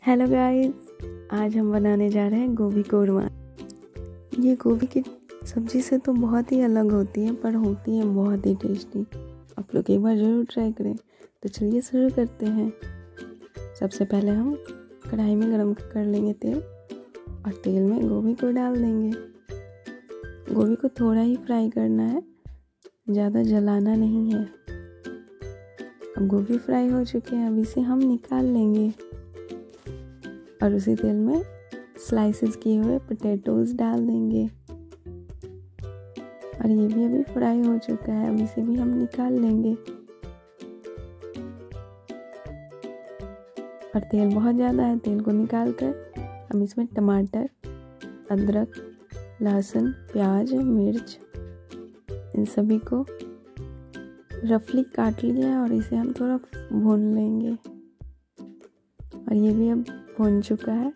Hello guys, आज हम बनाने जा रहे हैं गोभी कोरमा। ये गोभी की सब्ज़ी से तो बहुत ही अलग होती है, पर होती है बहुत ही टेस्टी। आप लोग एक बार ज़रूर ट्राई करें। तो चलिए शुरू करते हैं। सबसे पहले हम कढ़ाई में गरम कर लेंगे तेल, और तेल में गोभी को डाल देंगे। गोभी को थोड़ा ही फ्राई करना है, ज़्यादा जलाना नहीं है। अब गोभी फ्राई हो चुके हैं, अब इसे हम निकाल लेंगे और उसी तेल में स्लाइसेस किए हुए पोटैटोज डाल देंगे। और ये भी अभी फ्राई हो चुका है, अब इसे भी हम निकाल लेंगे। और तेल बहुत ज़्यादा है, तेल को निकाल कर हम इसमें टमाटर, अदरक, लहसुन, प्याज, मिर्च, इन सभी को रफली काट लिया है और इसे हम थोड़ा भून लेंगे। और ये भी अब भून चुका है।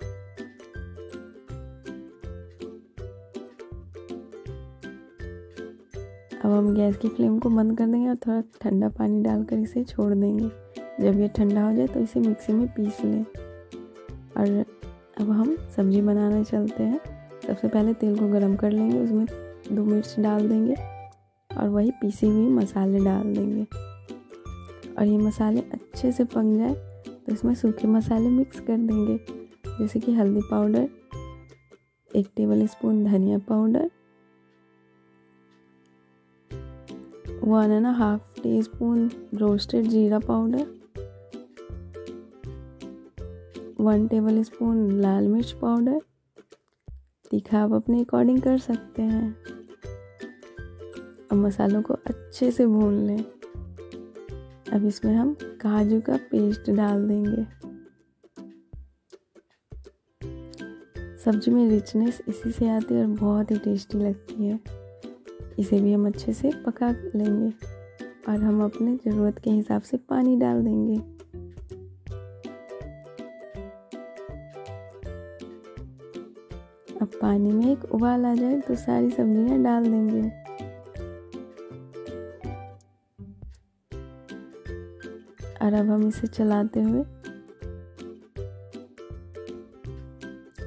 अब हम गैस की फ्लेम को बंद कर देंगे और थोड़ा ठंडा पानी डालकर इसे छोड़ देंगे। जब ये ठंडा हो जाए तो इसे मिक्सी में पीस लें। और अब हम सब्जी बनाने चलते हैं। सबसे पहले तेल को गरम कर लेंगे, उसमें 2 मिर्च डाल देंगे और वही पीसी हुई मसाले डाल देंगे। और ये मसाले अच्छे से पक जाए तो इसमें सूखे मसाले मिक्स कर देंगे, जैसे कि हल्दी पाउडर, 1 टेबल स्पून धनिया पाउडर, 1.5 टीस्पून रोस्टेड जीरा पाउडर, 1 टेबल स्पून लाल मिर्च पाउडर। तीखा आप अपने अकॉर्डिंग कर सकते हैं। अब मसालों को अच्छे से भून लें। अब इसमें हम काजू का पेस्ट डाल देंगे। सब्जी में रिचनेस इसी से आती है और बहुत ही टेस्टी लगती है। इसे भी हम अच्छे से पका लेंगे और हम अपने ज़रूरत के हिसाब से पानी डाल देंगे। अब पानी में एक उबाल आ जाए तो सारी सब्जियां डाल देंगे। और अब हम इसे चलाते हुए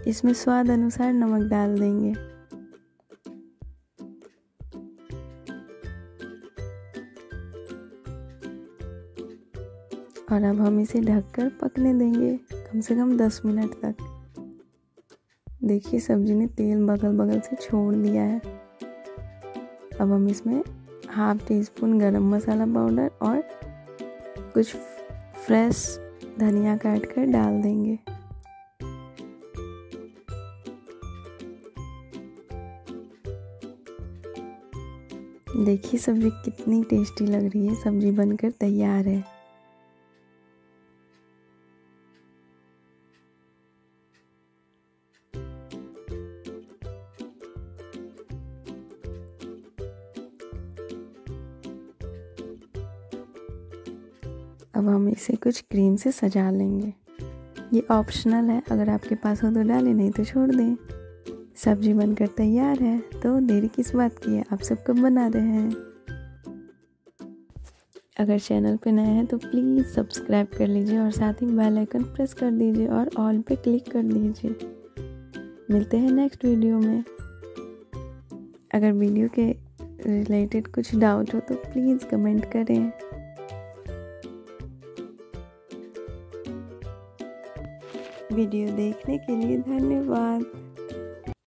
इसमें स्वाद अनुसार नमक डाल देंगे। और अब हम इसे ढककर पकने देंगे कम से कम 10 मिनट तक। देखिए सब्जी ने तेल बगल बगल से छोड़ दिया है। अब हम इसमें 1/2 टीस्पून गरम मसाला पाउडर और कुछ फ्रेश धनिया काट कर डाल देंगे। देखिए सब्जी कितनी टेस्टी लग रही है। सब्जी बनकर तैयार है। अब हम इसे कुछ क्रीम से सजा लेंगे। ये ऑप्शनल है, अगर आपके पास हो तो डालें, नहीं तो छोड़ दें। सब्जी बनकर तैयार है, तो देरी किस बात की है, आप सब कब बना रहे हैं। अगर चैनल पे नए हैं तो प्लीज़ सब्सक्राइब कर लीजिए और साथ ही बेल आइकन प्रेस कर दीजिए और ऑल पे क्लिक कर दीजिए। मिलते हैं नेक्स्ट वीडियो में। अगर वीडियो के रिलेटेड कुछ डाउट हो तो प्लीज़ कमेंट करें। वीडियो देखने के लिए धन्यवाद।